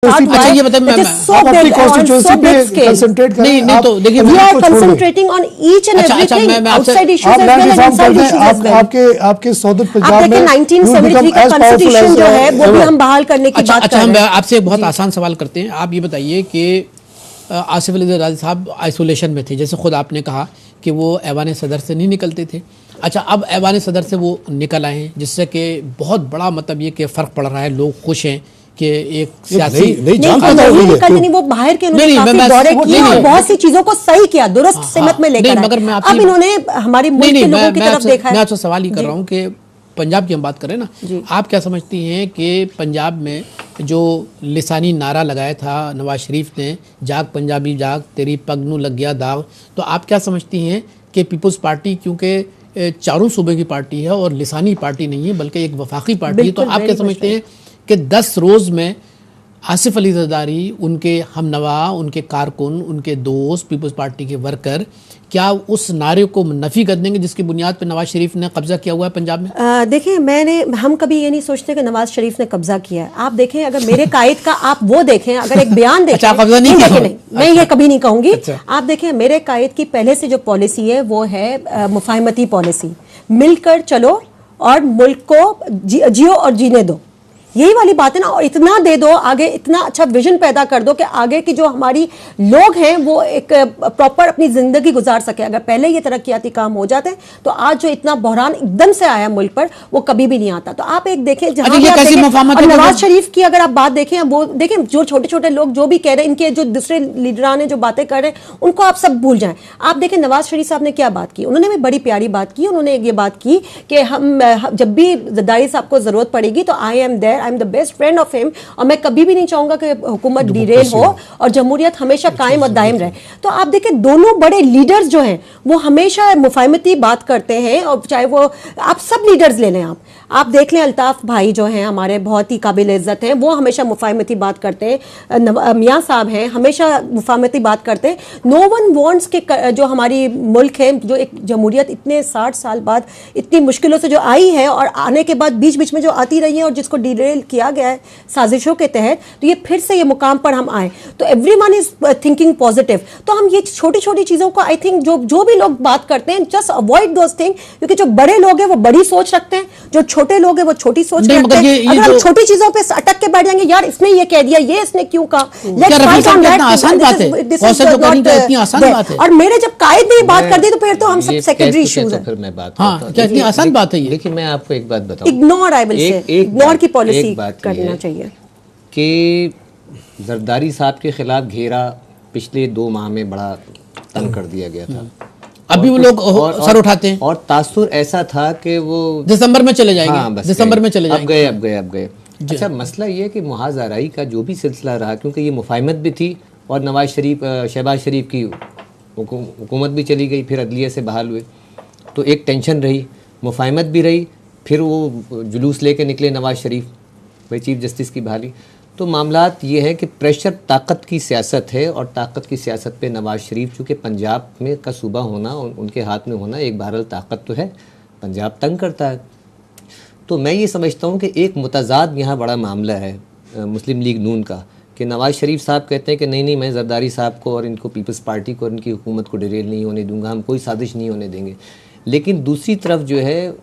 अच्छा ये बताइए, मैं अपनी कॉन्स्टिट्यूएंसी पे कंसंट्रेट करें। नहीं तो देखिए, we are concentrating on each and everything, outside issues as well and inside issues as well. आपके सौदत आप पंजाब में देखिए 1973 का कॉन्स्टिट्यूशन जो है वो भी हम बहाल करने की बात कर रहे हैं। हम आपसे एक बहुत आसान सवाल करते हैं। आप ये बताइए कि आसिफ अली जरदारी साहब आइसोलेशन में थे, जैसे खुद आपने कहा कि वो ऐवान सदर से नहीं निकलते थे। अच्छा, अब ऐवान सदर से वो निकल आए हैं, जिससे कि बहुत बड़ा मतलब ये कि फ़र्क पड़ रहा है, लोग खुश हैं कि एक सियासी नहीं, वो बाहर के उन्होंने दौरे किए और बहुत सी चीजों को सही किया, दुरुस्त सिमत में लेकर आए। अब इन्होंने हमारे मुल्क के लोगों की तरफ देखा है। मैं आपसे सवाल ही कर रहा हूँ कि पंजाब की हम बात करें ना, आप क्या समझती हैं कि पंजाब में जो लिसानी नारा लगाया था नवाज शरीफ ने, जाग पंजाबी जाग तेरी पग नू लग गया दाग, तो आप क्या समझती हैं कि पीपल्स पार्टी, क्योंकि चारों सूबे की पार्टी है और लिसानी पार्टी नहीं है बल्कि एक वफाकी पार्टी है, तो आप क्या समझते हैं कि 10 रोज़ में आसिफ अली जरदारी, उनके हमनवा, उनके कारकुन, उनके दोस्त, पीपल्स पार्टी के वर्कर क्या उस नारे को नफी कर देंगे जिसकी बुनियाद पर नवाज शरीफ ने कब्जा किया हुआ है पंजाब में? देखिए, हम कभी ये नहीं सोचते कि नवाज शरीफ ने कब्जा किया है। आप देखें, अगर मेरे कायद का आप वो देखें, अगर एक बयान देखें, अच्छा, कब्जा नहीं देखें, नहीं मैं ये कभी नहीं कहूंगी। आप देखें, मेरे कायद की पहले से जो पॉलिसी है वो है मुफाहमती पॉलिसी, मिलकर चलो और मुल्क को जियो और जीने दो, यही वाली बात है ना। और इतना दे दो आगे, इतना अच्छा विजन पैदा कर दो कि आगे की जो हमारी लोग हैं वो एक प्रॉपर अपनी जिंदगी गुजार सके। अगर पहले ये तरक्याती काम हो जाते तो आज जो इतना बहरान एकदम से आया मुल्क पर, वो कभी भी नहीं आता। तो आप एक देखें, जहां भी आप देखें, नवाज शरीफ की अगर आप बात देखें, वो देखें जो छोटे छोटे लोग जो भी कह रहे हैं, इनके जो दूसरे लीडरान जो बातें कर रहे हैं उनको आप सब भूल जाएं। आप देखें नवाज शरीफ साहब ने क्या बात की, उन्होंने भी बड़ी प्यारी बात की। उन्होंने ये बात की कि हम जब भी जरदारी साहब को जरूरत पड़ेगी तो I am there, I am the best friend of him, और मैं कभी भी नहीं चाहूंगा कि हुकूमत डिरेल हो और जमहूरियत हमेशा कायम और दायम रहे। तो आप देखें, दोनों बड़े लीडर्स जो हैं वो हमेशा मुफाहमती बात करते हैं, और चाहे वो आप सब लीडर्स ले लें, आप देख लें, अल्ताफ भाई जो हैं हमारे बहुत ही काबिल इज्जत हैं, वो हमेशा मुफाहमती बात करते हैं। मियाँ साहब हैं, हमेशा मुफाहमती बात करते हैं। नो वन वांट्स के जो हमारी मुल्क है, जो एक जमहूरियत इतने 60 साल बाद इतनी मुश्किलों से जो आई है और आने के बाद बीच बीच में जो आती रही है और जिसको डिरेल किया गया है साजिशों के तहत, तो ये फिर से ये मुकाम पर हम आए। तो एवरीवन इज थिंकिंग पॉजिटिव। तो हम ये छोटी छोटी चीज़ों को, आई थिंक जो भी लोग बात करते हैं, जस्ट अवॉइड दोस थिंग, क्योंकि जो बड़े लोग हैं वो बड़ी सोच रखते हैं, जो छोटे लोग हैं वो छोटी सोच रखते हैं। अगर हम छोटी चीजों पे अटक के बैठ जाएंगे, यार इसने ये कह दिया, ये इसने क्यों कहा, और मेरे जब कायद ने बात कर दी तो फिर तो हम सब सेकेंडरी इश्यूज है। फिर मैं बात क्या इतनी आसान बात है ये? देखिए, मैं आपको एक बात बताऊं, ignore, I will say ignore की पॉलिसी करना चाहिए कि जरदारी साहब के खिलाफ घेरा पिछले 2 माह में बड़ा तंग कर दिया गया था। अभी वो लोग सर उठाते हैं और तासुर ऐसा था कि वो दिसंबर में चले जाएंगे। हाँ, दिसंबर में चले जाएंगे। अब गए। अच्छा, मसला ये है कि मुहाज़राई का जो भी सिलसिला रहा, क्योंकि ये मुफाहमत भी थी और नवाज शरीफ, शहबाज शरीफ की हुकूमत भी चली गई, फिर अदलिया से बहाल हुए, तो एक टेंशन रही, मुफाहमत भी रही, फिर वो जुलूस लेके निकले नवाज शरीफ, भाई चीफ जस्टिस की बहाली। तो मामलात ये है कि प्रेशर ताकत की सियासत है, और ताकत की सियासत पे नवाज शरीफ, चूँकि पंजाब में का सूबा होना, उनके हाथ में होना एक बहरहाल ताकत तो है, पंजाब तंग करता है। तो मैं ये समझता हूँ कि एक मुतज़ाद यहाँ बड़ा मामला है मुस्लिम लीग नून का, कि नवाज शरीफ साहब कहते हैं कि नहीं मैं जरदारी साहब को और इनको पीपल्स पार्टी को और इनकी हुकूमत को डिरेल नहीं होने दूंगा, हम कोई साजिश नहीं होने देंगे। लेकिन दूसरी तरफ जो है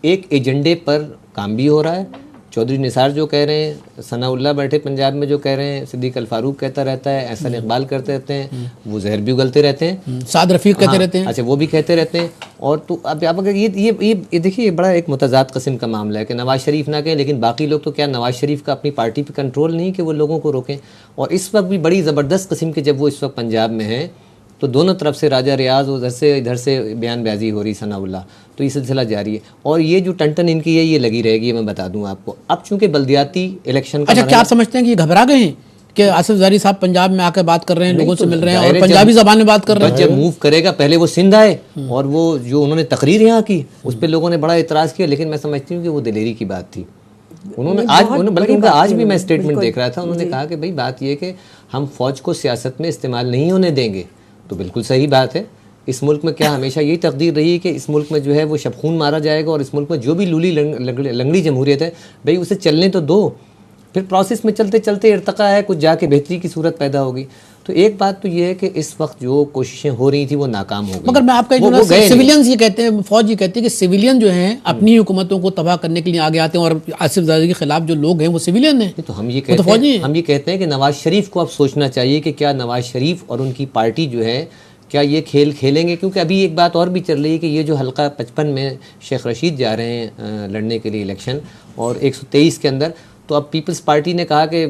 एक एजेंडे पर काम भी हो रहा है। चौधरी निसार जो कह रहे हैं, सनाउल्लाह बैठे पंजाब में जो कह रहे हैं, सिद्दीक अल फारूक कहता रहता है, एहसन इकबाल करते रहते हैं, वो जहर भी उगलते रहते हैं, साद रफ़ीक कहते रहते हैं, अच्छा वो भी कहते रहते हैं। और तो अब आप अगर ये देखिए, बड़ा एक मुतज़ाद किस्म का मामला है कि नवाज शरीफ ना कहें लेकिन बाकी लोग, तो क्या नवाज शरीफ का अपनी पार्टी पर कंट्रोल नहीं कि वो लोगों को रोकें? और इस वक्त भी बड़ी ज़बरदस्त किस्म के, जब वो इस वक्त पंजाब में हैं तो दोनों तरफ से राजा रियाज, उधर से बयान बाजी हो रही, सनाउल्लाह, तो ये सिलसिला जारी है। और ये जो टन इनकी है ये लगी रहेगी, मैं बता दूं आपको। अब चूंकि बल्दियाती इलेक्शन का, अच्छा क्या आप समझते हैं कि घबरा गए हैं कि आसिफ जरदारी साहब पंजाब में आकर बात कर रहे हैं, लोगों से मिल रहे हैं और पंजाबी ज़बान में बात कर रहे हैं? जब मूव करेगा, पहले वो सिंध आए और वो जो उन्होंने तकरीर यहाँ की उस पर लोगों ने बड़ा एतराज़ किया, लेकिन मैं समझती हूँ कि वो दिलेरी की बात थी। उन्होंने बल्कि उनका आज भी मैं स्टेटमेंट देख रहा था, उन्होंने कहा कि भाई बात यह कि हम फौज को सियासत में इस्तेमाल नहीं होने देंगे। तो बिल्कुल सही बात है। इस मुल्क में क्या हमेशा यही तकदीर रही है कि इस मुल्क में जो है वो शबखून मारा जाएगा, और इस मुल्क में जो भी लूली लंगड़ी जमहूरियत है भाई उसे चलने तो दो। फिर प्रोसेस में चलते चलते इर्तका है, कुछ जाके बेहतरी की सूरत पैदा होगी। तो एक बात तो ये है कि इस वक्त जो कोशिशें हो रही थी वो नाकाम हो गई। मगर मैं आपका सिविलियंस ये कहते हैं, फौज ये कहती है कि सिविलियन जो हैं अपनी हुकूमतों को तबाह करने के लिए आगे आते हैं, और आसिफ जरदारी के खिलाफ जो लोग हैं वो सिविलियन हैं। तो हम ये कहते हैं कि नवाज शरीफ को अब सोचना चाहिए कि क्या नवाज शरीफ और उनकी पार्टी जो है क्या ये खेल खेलेंगे, क्योंकि अभी एक बात और भी चल रही है कि ये जो हल्का 55 में शेख रशीद जा रहे हैं लड़ने के लिए इलेक्शन, और 123 के अंदर, तो अब पीपल्स पार्टी ने कहा कि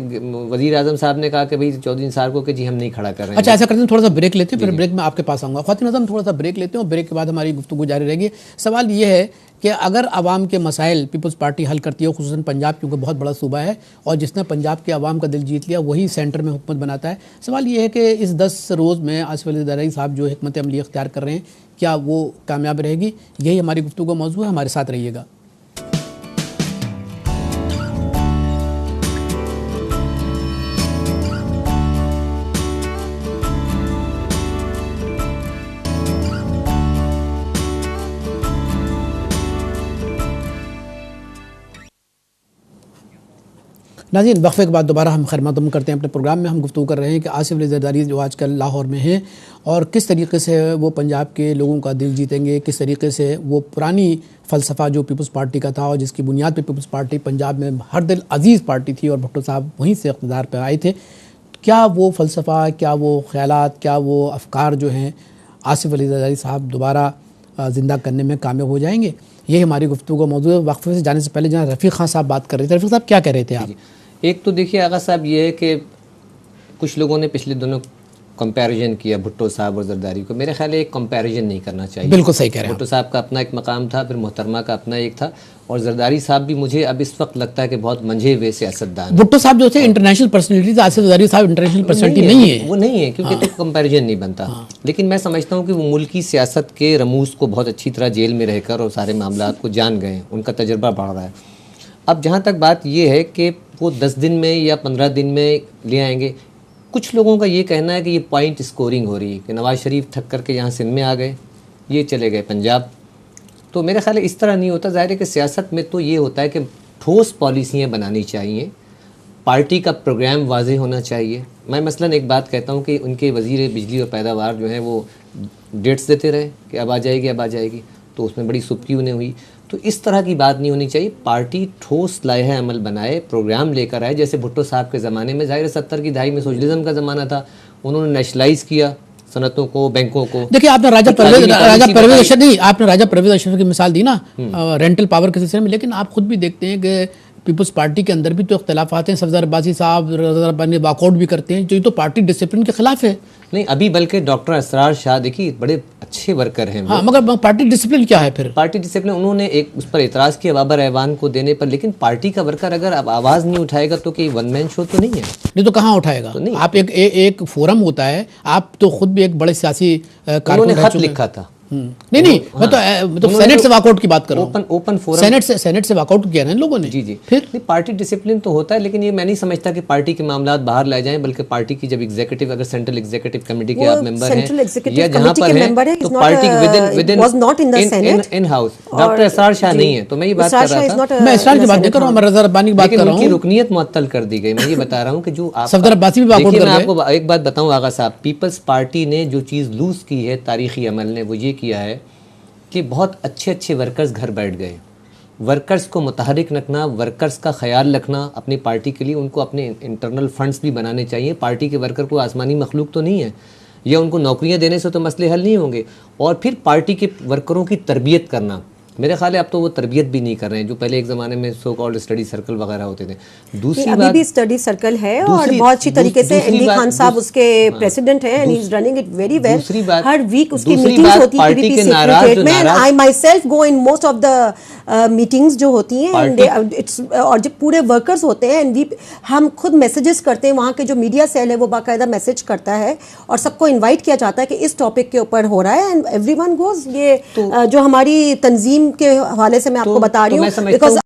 वजीर आजम साहब ने कहा कि भाई चौधरी निसार को कि जी हम नहीं खड़ा कर रहे हैं। अच्छा, ऐसा करते हैं, थोड़ा सा ब्रेक लेते हैं, फिर ब्रेक में आपके पास आऊँगा। ख्वातीन आज़म, थोड़ा सा ब्रेक लेते हैं और ब्रेक के बाद हमारी गुफ्तगू जारी रहेगी। सवाल ये है कि अगर आवाम के मसाइल पीपल्स पार्टी हल करती है, खुसूसन पंजाब क्योंकि बहुत बड़ा सूबा है और जिसने पंजाब के आवाम का दिल जीत लिया वही सेंटर में हुकूमत बनाता है, सवाल ये है कि इस 10 रोज़ में आसिफ अली ज़रदारी साहब जो हिकमत अमली इख्तियार कर रहे हैं, क्या वो कामयाब रहेगी? यही हमारी गुफ्तगू का मौजू है, हमारे साथ रहिएगा। नाज़रीन, वक्फे के बाद दोबारा हम खैर-मक़दम करते हैं अपने प्रोग्राम में। हम गुफ्तगू कर रहे हैं कि आसिफ अली ज़रदारी जो आजकल लाहौर में हैं और किस तरीके से वो पंजाब के लोगों का दिल जीतेंगे, किस तरीके से वो पुरानी फ़लसफ़ा जो पीपल्स पार्टी का था और जिसकी बुनियाद पे पीपल्स पार्टी पंजाब में हर दिल अज़ीज़ पार्टी थी और भुट्टो साहब वहीं से इक़्तिदार पर आए थे, क्या वो फ़लसफ़ा, क्या वो ख़यालात, क्या वो अफ़कार जो हैं आसिफ अली ज़रदारी साहब दोबारा ज़िंदा करने में कामयाब हो जाएंगे? ये हमारी गुफ्तगू का मौजू है। वक्फे से जाने से पहले जहाँ रफ़ीक खान साहब बात कर रहे थे, रफ़ीक साहब क्या कह रहे थे आप? एक तो देखिए आगा साहब, ये है कि कुछ लोगों ने पिछले दिनों कंपैरिजन किया भुट्टो साहब और जरदारी को। मेरे ख्याल है एक कंपैरिजन नहीं करना चाहिए। बिल्कुल सही कह रहे हैं। भुट्टो साहब का अपना एक मकाम था, फिर मोहतरमा का अपना एक था, और जरदारी साहब भी मुझे अब इस वक्त लगता है कि बहुत मंझे हुए सियासतदान। भुट्टो साहब जो थे इंटरनेशनल पर्सनैलिटी, आसिफ ज़रदारी साहब इंटरनेशनल पर्सनैलिटी नहीं है, वो नहीं है, क्योंकि तो कंपैरिजन नहीं बनता। लेकिन मैं समझता हूँ कि वो मुल्की सियासत के रमूज को बहुत अच्छी तरह जेल में रहकर और सारे मामलात को जान गए, उनका तजर्बा बढ़ रहा है। अब जहाँ तक बात ये है कि वो 10 दिन में या 15 दिन में ले आएंगे, कुछ लोगों का ये कहना है कि ये पॉइंट स्कोरिंग हो रही है कि नवाज शरीफ थक करके यहाँ सिंध में आ गए, ये चले गए पंजाब। तो मेरा ख्याल है इस तरह नहीं होता। ज़ाहिर है कि सियासत में तो ये होता है कि ठोस पॉलिसियाँ बनानी चाहिए, पार्टी का प्रोग्राम वाज़ेह होना चाहिए। मैं मसलन एक बात कहता हूँ कि उनके वज़ीर बिजली और पैदावार जो हैं वो डेट्स देते रहे कि अब आ जाएगी, अब आ जाएगी, तो उसमें बड़ी सुबकी उन्हें हुई। तो इस तरह की बात नहीं होनी चाहिए। पार्टी ठोस लाहे अमल बनाए, प्रोग्राम लेकर आए। जैसे भुट्टो साहब के ज़माने में, ज़ाहिर 70 की दहाई में सोशलिज्म का ज़माना था, उन्होंने नेशनलाइज किया सनतों को, बैंकों को। देखिए, आपने राजा परवेज़ अशरफ की मिसाल दी ना रेंटल पावर के सिलसिले में, लेकिन आप खुद भी देखते हैं कि पीपल्स पार्टी के अंदर भी तो इख्तलाफात हैं। सफदर अब्बासी साहब वॉकआउट भी करते हैं, जो ये तो पार्टी डिसिप्लिन के खिलाफ है। नहीं, अभी बल्कि डॉक्टर असरार शाह देखिए बड़े अच्छे वर्कर हैं। हाँ, मगर पार्टी डिसिप्लिन क्या है फिर? पार्टी डिसिप्लिन, उन्होंने एक उस पर एतराज़ किया बाबर ऐवान को देने पर, लेकिन पार्टी का वर्कर अगर अब आवाज़ नहीं उठाएगा तो कि वन मैन शो तो नहीं है। नहीं तो कहाँ उठाएगा? तो आप एक फोरम होता है, आप तो खुद भी एक बड़े सियासी उन्होंने खत लिखा था। नहीं, मैं तो सेनेट से वॉकआउट की बात कर रहा हूं। ओपन फोरम सेनेट से वॉकआउट किया ना लोगों ने। जी। फिर पार्टी डिसिप्लिन तो होता है, लेकिन ये मैं नहीं समझता कि पार्टी के मामलात बाहर लाए जाएं, बल्कि पार्टी की जब एग्जीक्यूटिव, अगर सेंट्रल एग्जीक्यूटिव कमेटी के आप मेंबर हैं या जहां पर हैं, तो party with in house doctor Asrar Shah नहीं है। तो मैं ये बात कर रहा था, मैं असरार की बात नहीं कर रहा हूं, मैं रज़ा रब्बानी की बात कर रहा हूं। उनकी रुकनियत मुअत्तल कर दी गई। मैं ये बता रहा हूं कि जो आप सफदर अब्बासी भी वॉकआउट कर रहे हैं। मैं आपको एक बात बताऊं आगा साहब, पीपल्स पार्टी ने जो चीज़ लूज की है तारीखी अमल ने, वो ये किया है कि बहुत अच्छे वर्कर्स घर बैठ गए। वर्कर्स को मुतहरिक रखना, वर्कर्स का ख्याल रखना अपनी पार्टी के लिए, उनको अपने इंटरनल फंड्स भी बनाने चाहिए। पार्टी के वर्कर को आसमानी मखलूक तो नहीं है, या उनको नौकरियां देने से तो मसले हल नहीं होंगे। और फिर पार्टी के वर्करों की तरबियत करना, मेरे ख्याल है अब तो वो तरबियत भी नहीं कर रहे हैं, जो पहले एक ज़माने में सो कॉल्ड स्टडी सर्कल वगैरह होते थे। दूसरी अभी बात, भी स्टडी सर्कल है और बहुत अच्छी तरीके से एमडी खान साहब उसके प्रेसिडेंट हैं, and he is running it very well. हर वीक उसकी मीटिंग्स होती है पीपीपी सेक्रेटरीट में, and I myself go in most of the meetings जो होती हैं, एंड इट्स, और जब पूरे वर्कर्स होते हैं, एंड हम खुद मैसेजेस करते हैं, वहाँ के जो मीडिया सेल है वो बाकायदा मैसेज करता है और सबको इन्वाइट किया जाता है कि इस टॉपिक के ऊपर हो रहा है, एंड एवरीवन गोज। ये जो हमारी तंजीम के हवाले से मैं आपको बता रही हूँ, बिकॉज